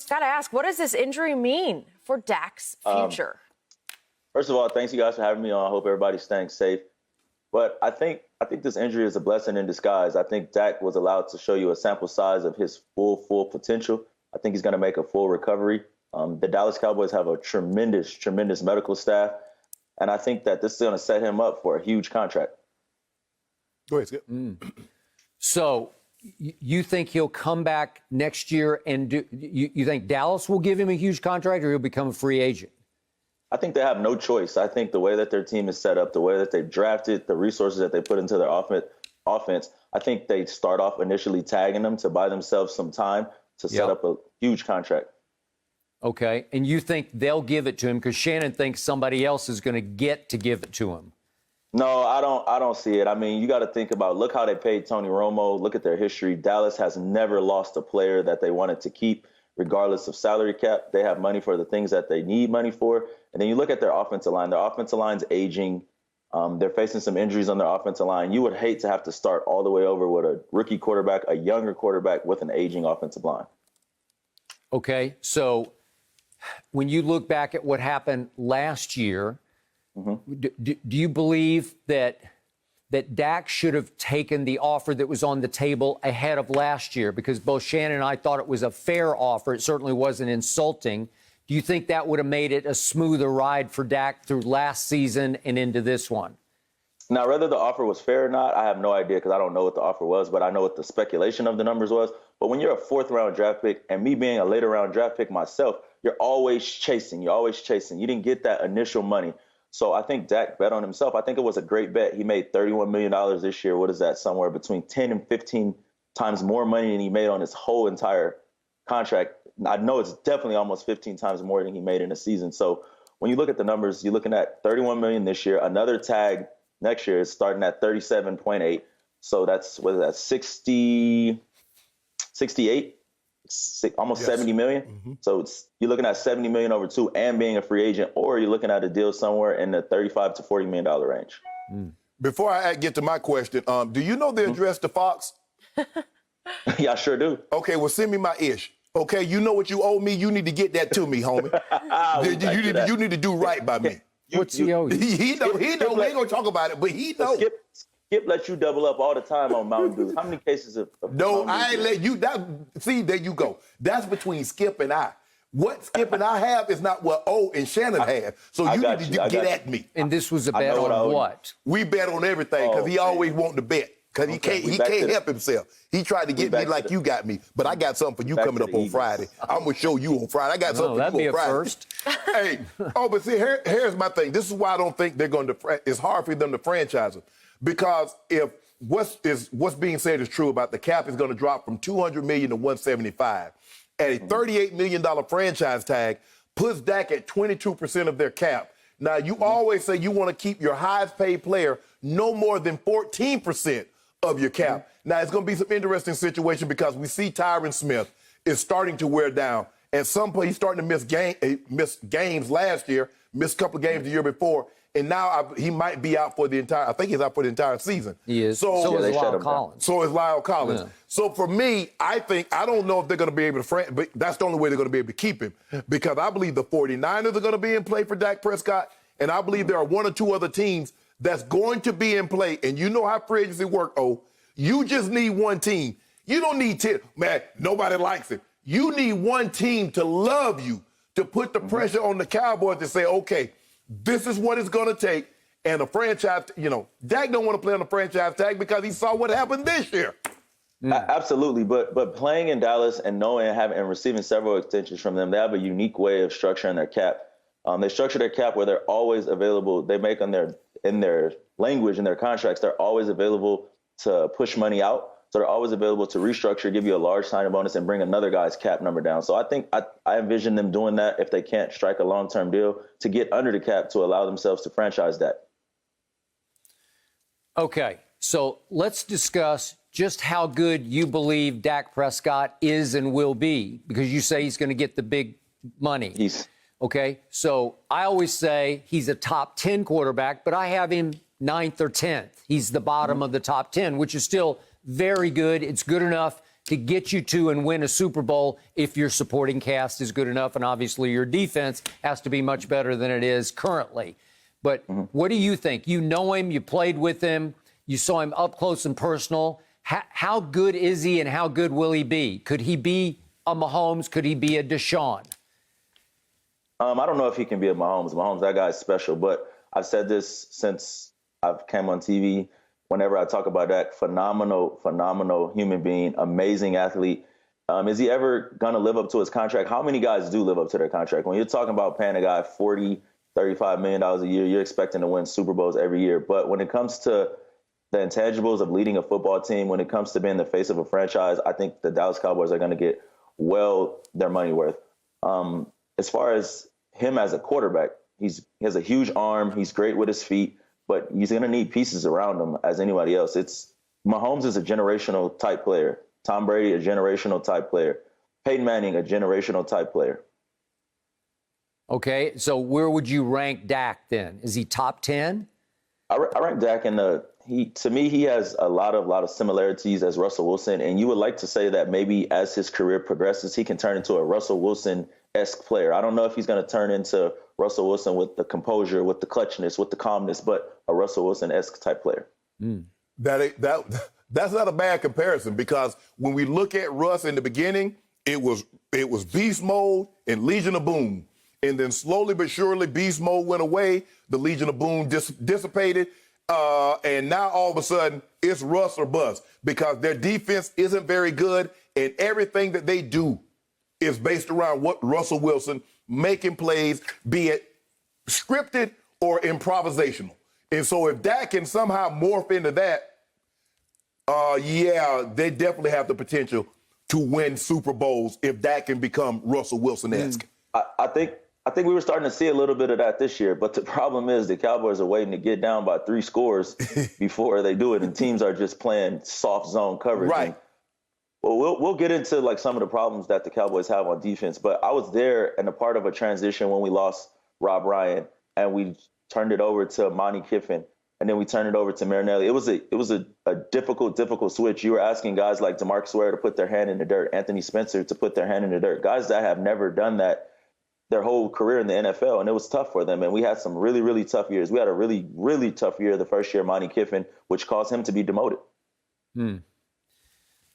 Got to ask, what does this injury mean for Dak's future? First of all, thanks you guys for having me on. I hope everybody's staying safe. But I think this injury is a blessing in disguise. I think Dak was allowed to show you a sample size of his full potential. I think he's going to make a full recovery. The Dallas Cowboys have a tremendous medical staff. And I think that this is going to set him up for a huge contract. Go ahead, Skip. So you think he'll come back next year and do you think Dallas will give him a huge contract or he'll become a free agent? I think they have no choice. I think the way that their team is set up, the way that they've drafted, the resources that they put into their offense, I think they start off initially tagging them to buy themselves some time to set up a huge contract. Okay. And you think they'll give it to him because Shannon thinks somebody else is going to give it to him? No, I don't see it. I mean, you got to think about, look how they paid Tony Romo. Look at their history. Dallas has never lost a player that they wanted to keep, regardless of salary cap. They have money for the things that they need money for. And then you look at their offensive line. Their offensive line's aging. They're facing some injuries on their offensive line. You would hate to have to start all the way over with a rookie quarterback, a younger quarterback with an aging offensive line. Okay. So when you look back at what happened last year, do you believe that Dak should have taken the offer that was on the table ahead of last year? Because both Shannon and I thought it was a fair offer. It certainly wasn't insulting. Do you think that would have made it a smoother ride for Dak through last season and into this one? Now, whether the offer was fair or not, I have no idea because I don't know what the offer was, but I know what the speculation of the numbers was. But when you're a fourth-round draft pick, and me being a later-round draft pick myself, you're always chasing. You're always chasing. You didn't get that initial money. So I think Dak bet on himself. I think it was a great bet. He made $31 million this year. What is that? Somewhere between 10 and 15 times more money than he made on his whole entire contract. I know it's definitely almost 15 times more than he made in a season. So when you look at the numbers, you're looking at $31 million this year. Another tag next year is starting at 37.8. So that's, what is that, 68? Almost 70 million. So you're looking at 70 million over 2 and being a free agent, or you're looking at a deal somewhere in the 35 to $40 million range. Before I get to my question, do you know the address to Fox? Yeah, I sure do. Okay, well, send me my ish. Okay, you know what you owe me? You need to get that to me, homie. you need to do right by me. What's he owe you? He know. We ain't gonna talk about it, but he know. Skip lets you double up all the time on Mountain Dew. How many cases of No, Mountain I ain't Dew? let you. See, there you go. That's between Skip and I. What Skip and I have is not what O and Shannon have. So you need to get at me. And this was a bet on what? We bet on everything because he always wanted to bet. Because he can't help himself. He tried to get me like you got me, but I got something for you coming up on Friday. I'm going to show you on Friday. I got something for you on Friday. That'd be a Hey, first. but see, here's my thing. This is why I don't think they're going to, it's hard for them to franchise him. Because if what's being said is true about the cap is going to drop from $200 million to $175, at a $38 million franchise tag, puts Dak at 22% of their cap. Now, you always say you want to keep your highest paid player no more than 14% of your cap. Now, it's going to be some interesting situation because we see Tyron Smith is starting to wear down. At some point, he's starting to miss games last year, missed a couple of games the year before, and now he might be out for the entire, I think he's out for the entire season. He is. So is Lyle Collins. So is Lyle Collins. Yeah. So for me, I don't know if they're going to be able to, but that's the only way they're going to be able to keep him because I believe the 49ers are going to be in play for Dak Prescott, and I believe there are one or two other teams that's going to be in play. And you know how free agency work, you just need one team. You don't need 10. Man, nobody likes it. You need one team to love you, to put the pressure on the Cowboys to say, okay, this is what it's going to take. And the franchise, Dak don't want to play on the franchise tag because he saw what happened this year. Absolutely, but playing in Dallas and knowing and receiving several extensions from them, they have a unique way of structuring their cap. They structure their cap where they're always available. They make in their language, in their contracts, they're always available to push money out. So they're always available to restructure, give you a large signing bonus, and bring another guy's cap number down. So I think I envision them doing that if they can't strike a long-term deal to get under the cap to allow themselves to franchise that. Okay, so let's discuss just how good you believe Dak Prescott is and will be, because you say he's going to get the big money. Okay, so I always say he's a top 10 quarterback, but I have him 9th or 10th. He's the bottom of the top 10, which is still very good. It's good enough to get you to and win a Super Bowl if your supporting cast is good enough, and obviously your defense has to be much better than it is currently. But what do you think? You know him, you played with him, you saw him up close and personal. How good is he and how good will he be? Could he be a Mahomes? Could he be a Deshaun? I don't know if he can be a Mahomes. Mahomes, that guy's special. But I've said this since I've came on TV. Whenever I talk about that, phenomenal human being, amazing athlete. Is he ever going to live up to his contract? How many guys do live up to their contract? When you're talking about paying a guy $40, $35 million a year, you're expecting to win Super Bowls every year. But when it comes to the intangibles of leading a football team, when it comes to being the face of a franchise, I think the Dallas Cowboys are going to get their money worth. As far as him as a quarterback, he has a huge arm. He's great with his feet, but he's going to need pieces around him as anybody else. Mahomes is a generational type player. Tom Brady, a generational type player. Peyton Manning, a generational type player. Okay, so where would you rank Dak then? Is he top 10? I rank Dak to me, he has a lot of similarities as Russell Wilson, and you would like to say that maybe as his career progresses, he can turn into a Russell Wilson-esque player. I don't know if he's going to turn into Russell Wilson with the composure, with the clutchness, with the calmness, but a Russell Wilson-esque type player. That's not a bad comparison, because when we look at Russ in the beginning, it was beast mode and Legion of Boom. And then slowly but surely, beast mode went away. The Legion of Boom dissipated. And now all of a sudden, it's Russ or bust, because their defense isn't very good. And everything that they do is based around what Russell Wilson making plays, be it scripted or improvisational. And so if Dak can somehow morph into that, they definitely have the potential to win Super Bowls if Dak can become Russell Wilson-esque. I think we were starting to see a little bit of that this year, but the problem is the Cowboys are waiting to get down by 3 scores before they do it, and teams are just playing soft zone coverage. Right. And, we'll get into like some of the problems that the Cowboys have on defense, but I was there and a part of a transition when we lost Rob Ryan and we turned it over to Monty Kiffin, and then we turned it over to Marinelli. It was a difficult switch. You were asking guys like DeMarcus Ware to put their hand in the dirt, Anthony Spencer to put their hand in the dirt, guys that have never done that their whole career in the NFL, and it was tough for them. And we had some really, really tough years. We had a really, really tough year the first year, Monty Kiffin, which caused him to be demoted.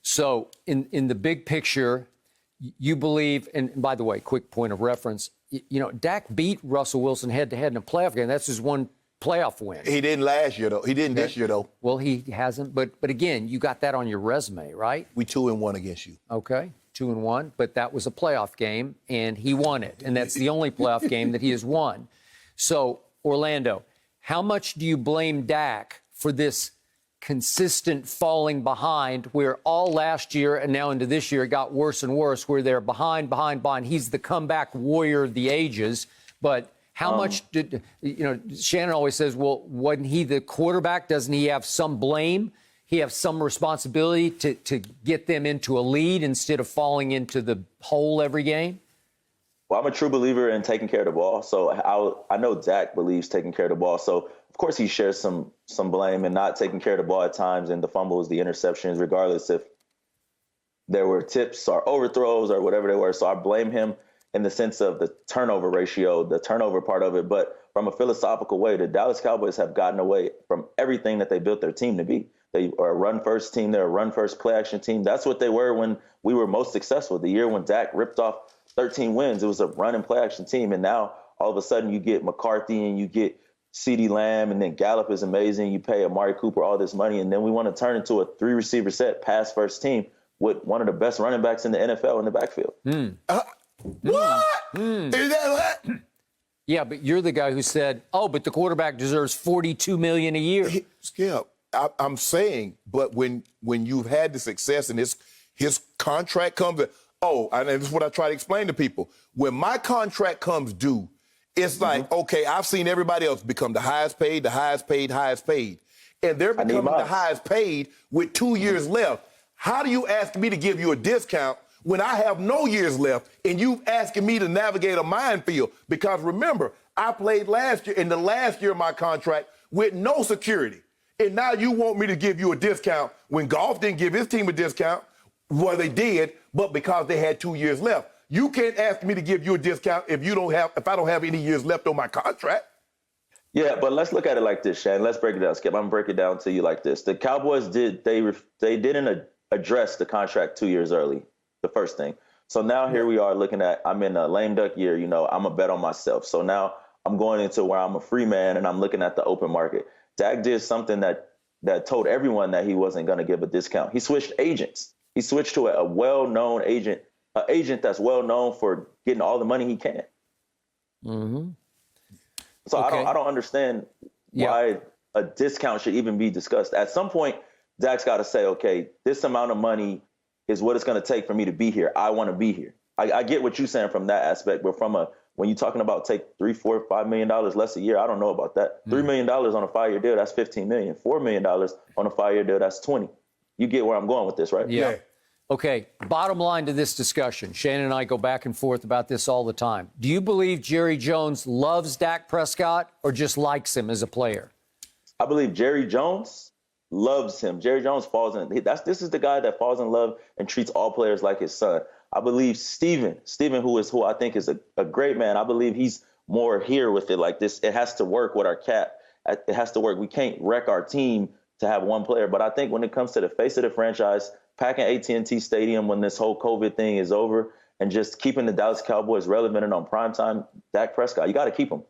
So in the big picture, you believe, and by the way, quick point of reference, Dak beat Russell Wilson head-to-head in a playoff game. That's his one playoff win. He didn't last year, though. He didn't this year, though. Well, he hasn't. But again, you got that on your resume, right? We 2-1 against you. Okay. 2-1, but that was a playoff game, and he won it. And that's the only playoff game that he has won. So, Orlando, how much do you blame Dak for this consistent falling behind, where all last year and now into this year it got worse and worse, where they're behind. He's the comeback warrior of the ages. But how much did, Shannon always says, well, wasn't he the quarterback? Doesn't he have some blame? He have some responsibility to get them into a lead instead of falling into the hole every game? Well, I'm a true believer in taking care of the ball. So I know Dak believes taking care of the ball. So, of course, he shares some blame in not taking care of the ball at times, and the fumbles, the interceptions, regardless if there were tips or overthrows or whatever they were. So I blame him in the sense of the turnover ratio, the turnover part of it. But from a philosophical way, the Dallas Cowboys have gotten away from everything that they built their team to be. They are a run-first team. They're a run-first play-action team. That's what they were when we were most successful. The year when Dak ripped off 13 wins, it was a run and play-action team. And now, all of a sudden, you get McCarthy and you get CeeDee Lamb, and then Gallup is amazing. You pay Amari Cooper all this money, and then we want to turn into a 3-receiver set, pass-first team with one of the best running backs in the NFL in the backfield. What? Is that what? Yeah, but you're the guy who said, but the quarterback deserves $42 million a year. Skip, I'm saying, but when you've had the success and his contract comes, and this is what I try to explain to people. When my contract comes due, it's like, okay, I've seen everybody else become the highest paid. And they're becoming the highest paid with 2 years left. How do you ask me to give you a discount when I have no years left and you asking me to navigate a minefield? Because remember, I played last year, in the last year of my contract, with no security. And now you want me to give you a discount when Goff didn't give his team a discount. Well, they did, but because they had 2 years left. You can't ask me to give you a discount if I don't have any years left on my contract. Yeah, but let's look at it like this, Shannon. Let's break it down, Skip. I'm gonna break it down to you like this. The Cowboys they didn't address the contract 2 years early, the first thing. So now here we are looking at, I'm in a lame duck year, I'm a bet on myself. So now I'm going into where I'm a free man and I'm looking at the open market. Dak did something that told everyone that he wasn't going to give a discount. He switched agents. He switched to a well-known agent, an agent that's well-known for getting all the money he can. Mm-hmm. So Okay. I don't understand why a discount should even be discussed. At some point, Dak's got to say, okay, this amount of money is what it's going to take for me to be here. I want to be here. I get what you're saying from that aspect, but when you're talking about take $3, $4, $5 million less a year, I don't know about that. $3 million on a 5-year deal, that's $15 million. $4 million on a 5-year deal, that's 20. You get where I'm going with this, right? Yeah. Okay, bottom line to this discussion, Shannon and I go back and forth about this all the time. Do you believe Jerry Jones loves Dak Prescott or just likes him as a player? I believe Jerry Jones loves him. Jerry Jones falls in. This is the guy that falls in love and treats all players like his son. I believe Steven, who I think is a great man. I believe he's more here with it like this. It has to work with our cap. It has to work. We can't wreck our team to have one player. But I think when it comes to the face of the franchise, packing AT&T Stadium when this whole COVID thing is over and just keeping the Dallas Cowboys relevant and on primetime, Dak Prescott, you got to keep him.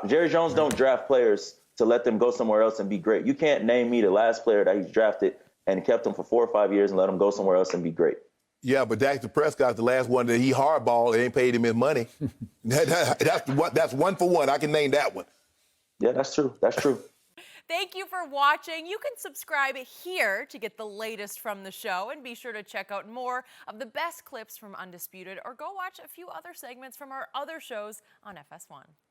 Jerry Jones don't draft players to let them go somewhere else and be great. You can't name me the last player that he's drafted and kept him for 4 or 5 years and let him go somewhere else and be great. Yeah, but Dak Prescott's the last one that he hardballed and ain't paid him his money. That's one for one. I can name that one. Yeah, that's true. That's true. Thank you for watching. You can subscribe here to get the latest from the show, and be sure to check out more of the best clips from Undisputed, or go watch a few other segments from our other shows on FS1.